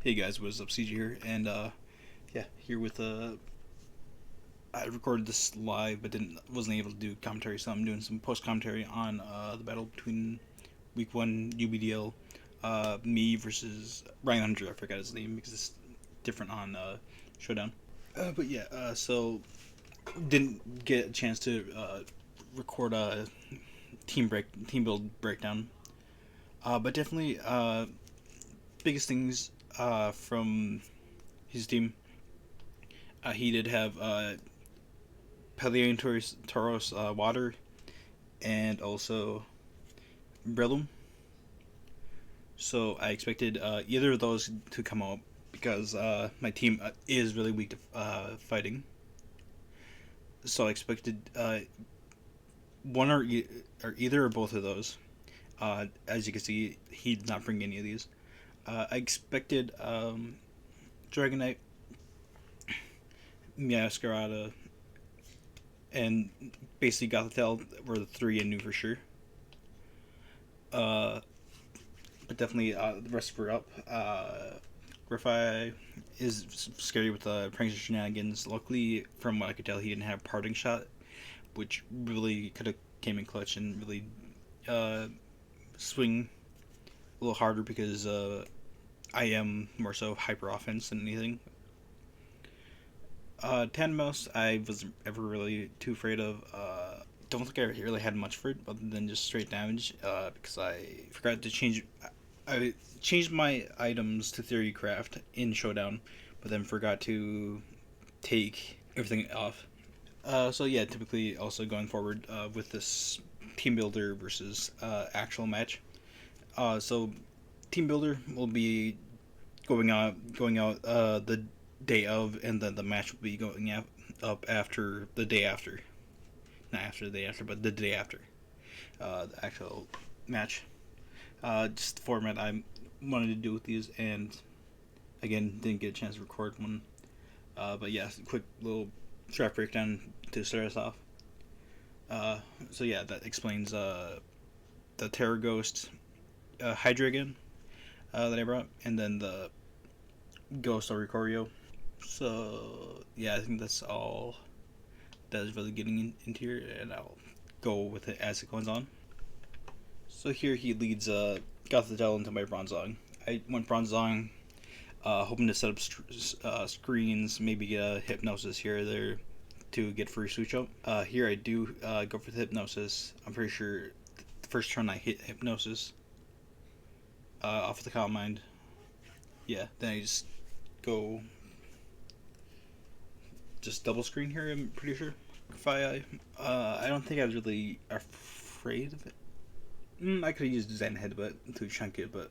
Hey guys, what's up? CG here, and yeah, here with I recorded this live, but wasn't able to do commentary, so I'm doing some post commentary on the battle between Week One UBDL, me versus Ryan Hunter. I forgot his name because it's different on Showdown. But yeah, so didn't get a chance to record a team build breakdown, but definitely biggest things from his team. He did have Paleontoros Water and also Brillum. So I expected either of those to come out because my team is really weak to fighting. So I expected one or either or both of those. As you can see, he did not bring any of these. I expected Dragonite, Masquerada, and basically Gothitelle were the three I knew for sure. Uh, but definitely the rest were up. Griffi is scary with pranks and shenanigans. Luckily, from what I could tell, he didn't have parting shot, which really could have came in clutch and really uh, swing a little harder because I am more so hyper offense than anything. Tandemos, I wasn't ever really too afraid of. Don't think I really had much for it other than just straight damage because I forgot to change. I changed my items to Theory Craft in Showdown, but then forgot to take everything off. So yeah, typically also going forward with this team builder versus actual match. So team builder will be going out the day of, and then the match will be going up after the day after. Not after the day after, but the day after the actual match. Just the format I wanted to do with these, and again, didn't get a chance to record one. But yeah, quick little draft breakdown to start us off. So yeah, that explains the Terror Ghost Hydreigon that I brought, and then the Ghost Oricorio. So yeah, I think that's all that is really getting into here, and I'll go with it as it goes on. So here he leads Gothitelle into my Bronzong. I went Bronzong, hoping to set up screens, maybe get a Hypnosis here or there to get free switch up. Here I do go for the Hypnosis. I'm pretty sure the first turn I hit Hypnosis off of the Calm Mind. Yeah, then I just go double screen here, I'm pretty sure. If I don't think I was really afraid of it. I could have used Zen Headbutt to chunk it, but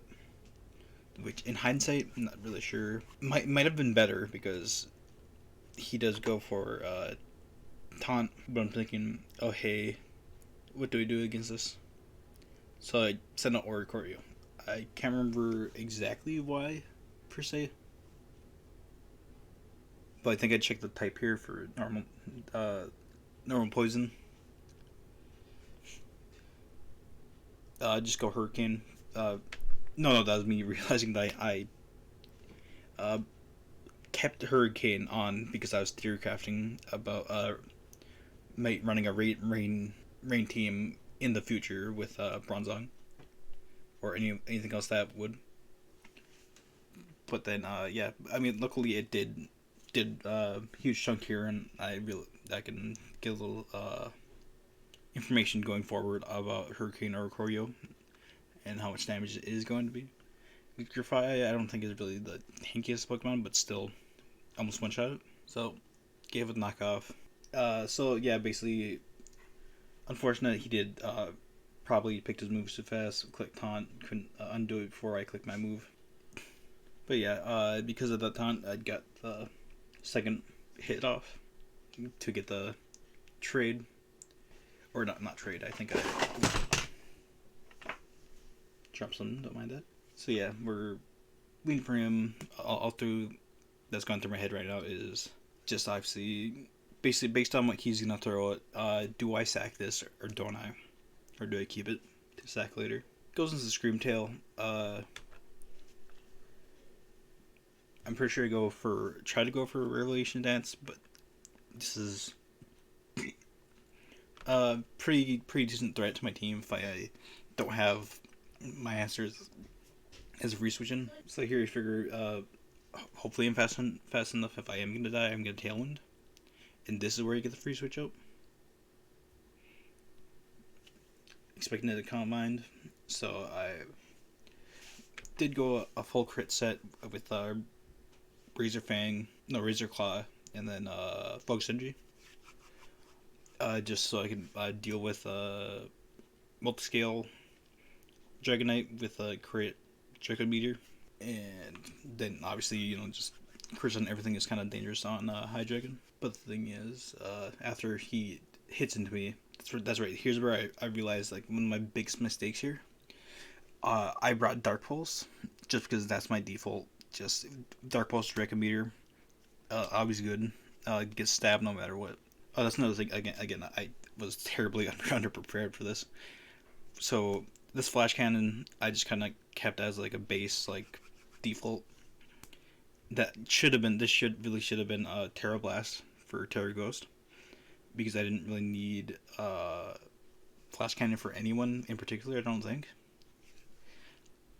which in hindsight, I'm not really sure. Might have been better because he does go for taunt, but I'm thinking, oh hey, what do we do against this? So I sent out Oricorio. I can't remember exactly why, per se, but I think I checked the type here for normal poison. Just go Hurricane. No, that was me realizing that I kept Hurricane on because I was theory crafting about running a rain team in the future with Bronzong or anything else that would. But then yeah, I mean, luckily it did huge chunk here, and I can get a little information going forward about Hurricane Oricorio and how much damage it is going to be. Griffi, I don't think is really the hankiest Pokemon, but still almost one shot it. So gave it a knockoff. So yeah, basically, unfortunate he did probably picked his moves too fast. Click taunt, couldn't undo it before I clicked my move. But yeah, because of that taunt, I got the second hit off to get the trade, or not trade. I think I dropped some. Don't mind that. So yeah, we're waiting for him. All through that's going through my head right now is just obviously basically based on what he's gonna throw it. Do I sack this or don't I, or do I keep it to sack later? Goes into the Scream Tail. I'm pretty sure I try to go for a Revelation Dance, but this is pretty decent threat to my team if I don't have my answers as a free switching. So here you figure, hopefully I'm fast enough. If I am gonna die, I'm gonna Tailwind, and this is where you get the free switch out. Expecting it to Calm Mind, so I did go a full crit set with Razor Claw, and then Focus Energy. Just so I can deal with multi-scale Dragonite with a crit Draco Meteor. And then obviously, just crits on everything is kind of dangerous on Hydreigon. But the thing is, after he hits into me, that's right, here's where I realized like one of my biggest mistakes here. I brought Dark Pulse, just because that's my default. Just Dark Pulse Draco Meteor. Always good. Gets stabbed no matter what. Oh, that's another thing. Again, I was terribly underprepared for this. So this Flash Cannon, I just kind of kept as like a base, like default. That should have been. This should have been Terra Blast for Terra Ghost, because I didn't really need Flash Cannon for anyone in particular. I don't think.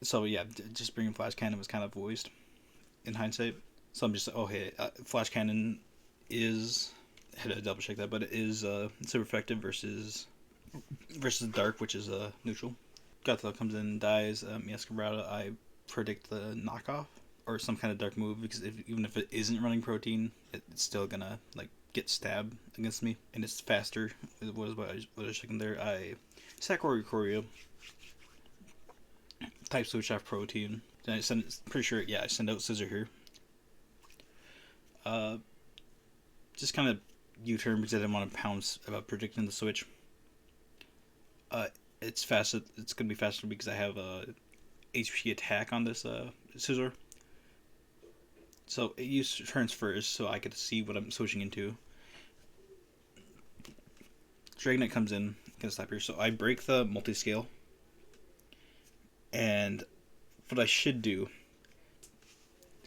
So yeah, just bringing Flash Cannon was kind of voiced in hindsight. So I'm just, oh hey, Flash Cannon is, I had to double check that, but it is super effective versus Dark, which is neutral. Gothel comes in, dies. Escabrada, I predict the knockoff or some kind of dark move, because even if it isn't running protein, it's still gonna like get stabbed against me, and it's faster. It was what I was checking there. I Sakura Choreo, type switch off protein. Then I pretty sure, yeah, I send out Scissor here. Just kind of U-turn because I didn't want to pounce about predicting the switch. It's fast. It's gonna be faster because I have a HP attack on this Scissor. So it used turns first, so I get to see what I'm switching into. Dragonite comes in, gonna stop here. So I break the multi-scale, and what I should do,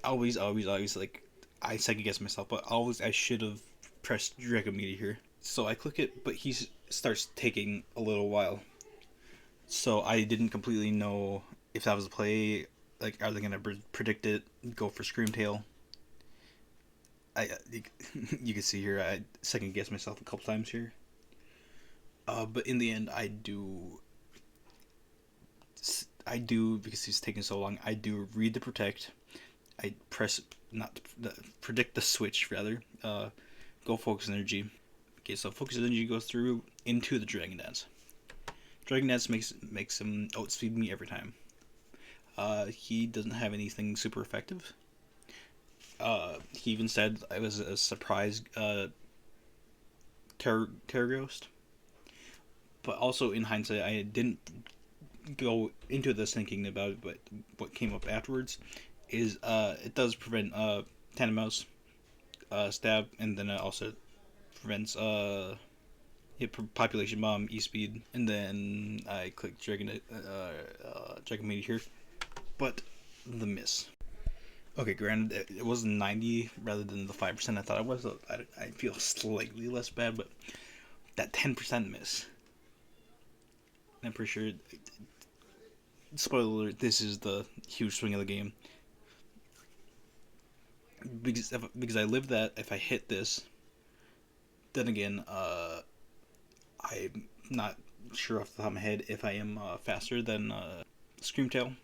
always like, I second guess myself, but always I should have pressed Draco Meteor here. So I click it, but he starts taking a little while. So I didn't completely know if that was a play. Like, are they gonna predict it? Go for Scream Tail? You can see here I second guess myself a couple times here. But in the end, I do because he's taking so long. I do read the protect. I press predict the switch rather. Go Focus Energy. Okay, so Focus Energy goes through into the Dragon Dance. Dragon Dance makes him outspeed me every time. He doesn't have anything super effective. He even said I was a surprise Terror Ghost. But also in hindsight, I didn't go into this thinking about it, but what came up afterwards is it does prevent Tandem stab, and then it also prevents population bomb, E-speed, and then I click Dragon Meteor here, but the miss. Okay, granted, it was 90 rather than the 5% I thought it was. So I feel slightly less bad, but that 10% miss. I'm pretty sure, spoiler alert, this is the huge swing of the game. Because I live that, if I hit this, then again, I'm not sure off the top of my head if I am faster than Screamtail,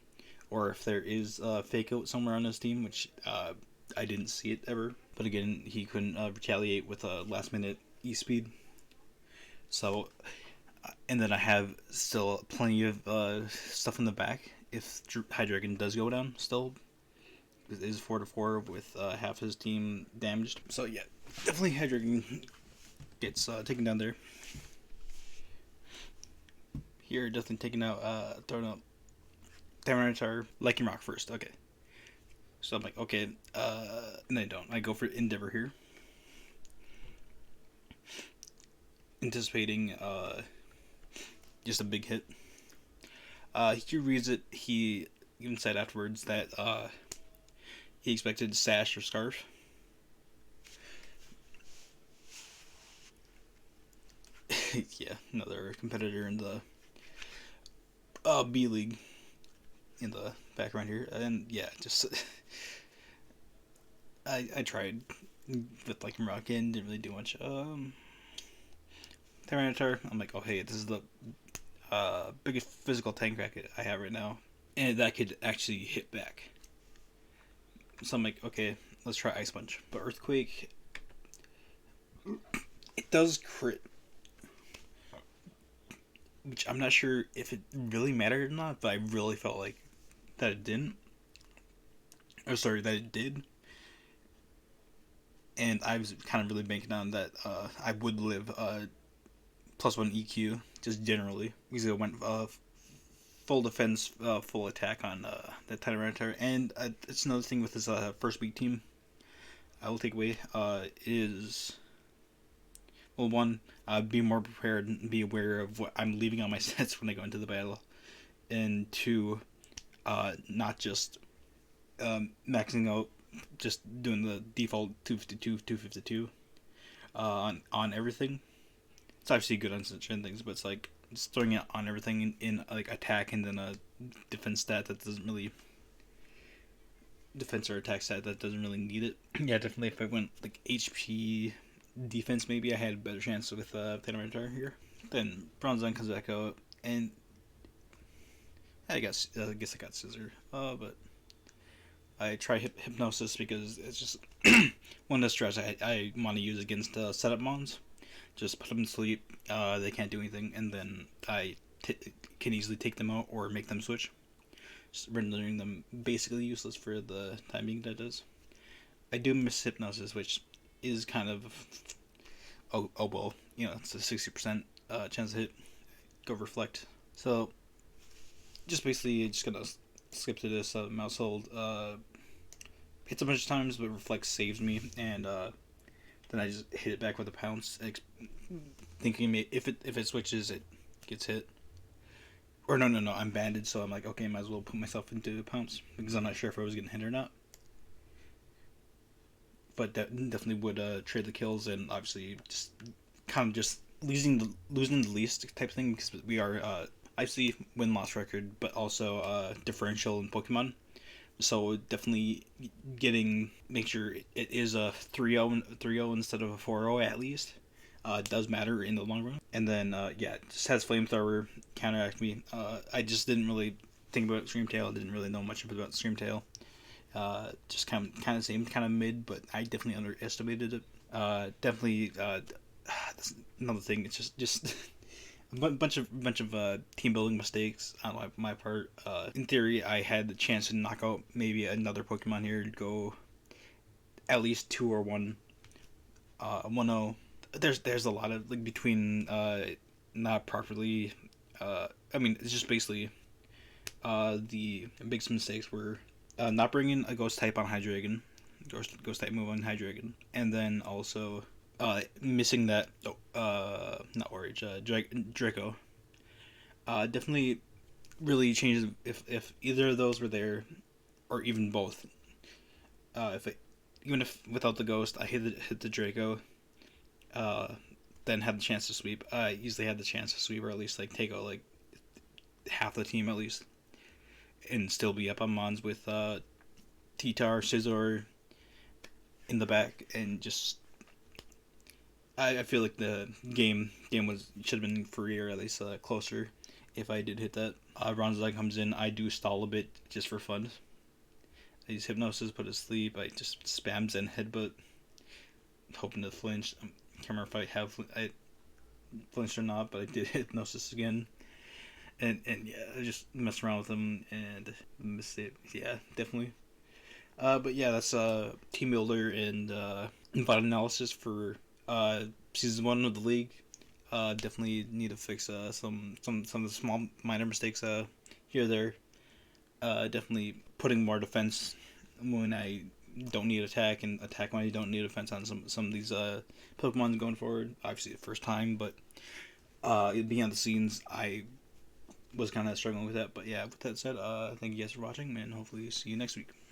or if there is a fake out somewhere on his team, which I didn't see it ever. But again, he couldn't retaliate with a last minute E-speed. So, and then I have still plenty of stuff in the back if Hydreigon does go down still. It is 4-4 with half his team damaged. So yeah, definitely Hydreigon gets taken down there. Here, definitely taking out, throwing out Tyranitar, Lichen Rock first. Okay. So I'm like, okay, and I don't. I go for Endeavor here. Anticipating just a big hit. He reads it. He even said afterwards that he expected Sash or Scarf. Yeah, another competitor in the B League in the background here. And yeah, just I tried with like Moroccan, didn't really do much. Tyranitar, I'm like, oh hey, this is the biggest physical tank racket I have right now, and that could actually hit back. So I'm like, okay, let's try Ice Punch. But Earthquake, it does crit, which I'm not sure if it really mattered or not, but I really felt like that it didn't. Or sorry, that it did. And I was kind of really banking on that I would live +1 EQ, just generally. Because it went full defense, full attack on that Tyranitar. And it's another thing with this first week team I will take away is, well, one, be more prepared and be aware of what I'm leaving on my sets when I go into the battle. And two, not just maxing out, just doing the default 252, 252 on everything. It's obviously good on certain things, but it's like just throwing it on everything in like attack and then a defense stat that doesn't really defense or attack stat that doesn't really need it. Yeah, definitely. If I went like HP defense, maybe I had a better chance with Tyranitar here. Then Bronzong comes back out, and I guess I got Scissor, but I try Hypnosis because it's just one of the strats I want to use against setup mons. Just put them to sleep. They can't do anything, and then I can easily take them out or make them switch, just rendering them basically useless for the time being. That does. I do miss Hypnosis, which is kind of oh well, it's a 60% chance to hit. Go Reflect. So just basically just gonna skip to this mouse hold. Hits a bunch of times, but Reflect saves me, and then I just hit it back with a pounce, thinking if it switches, it gets hit. Or no, I'm banded, so I'm like, okay, might as well put myself into a pounce because I'm not sure if I was getting hit or not. But that definitely would trade the kills, and obviously just kind of just losing the least type thing, because we are obviously win-loss record, but also differential in Pokemon. So definitely make sure it is a 3-0 instead of a 4-0 at least. Does matter in the long run. And then yeah, it just has Flamethrower, counteract me. I just didn't really think about Screamtail. I didn't really know much about Screamtail. Just kind of seemed kind of mid, but I definitely underestimated it. Definitely that's another thing. It's just a bunch of team building mistakes on my part. In theory, I had the chance to knock out maybe another Pokemon here to go at least 2 or 1, 1-0. There's a lot of like between not properly. I mean, it's just basically the biggest mistakes were not bringing a Ghost type on Hydreigon, Ghost type move on Hydreigon, and then also missing that not Orange, Draco. Definitely really changes if either of those were there, or even both. Even if without the Ghost, I hit the Draco, then had the chance to sweep. I easily had the chance to sweep, or at least like take out like half the team at least, and still be up on Mons with T-Tar, Scizor in the back, and just I feel like the game should have been free, or at least closer if I did hit that. Bronzong comes in, I do stall a bit just for fun. I use Hypnosis, put it to sleep, I just spam Zen Headbutt, hoping to flinch. I can't remember if I flinched or not, but I did Hypnosis again. And yeah, I just messed around with him and missed it. Yeah, definitely. But yeah, that's team builder and invite analysis for season 1 of the league. Definitely need to fix some of the small minor mistakes here or there. Definitely putting more defense when I don't need attack, and attack when I don't need defense on some of these Pokemon going forward. Obviously the first time, but behind the scenes I was kind of struggling with that. But yeah, with that said, thank you guys for watching, and hopefully see you next week.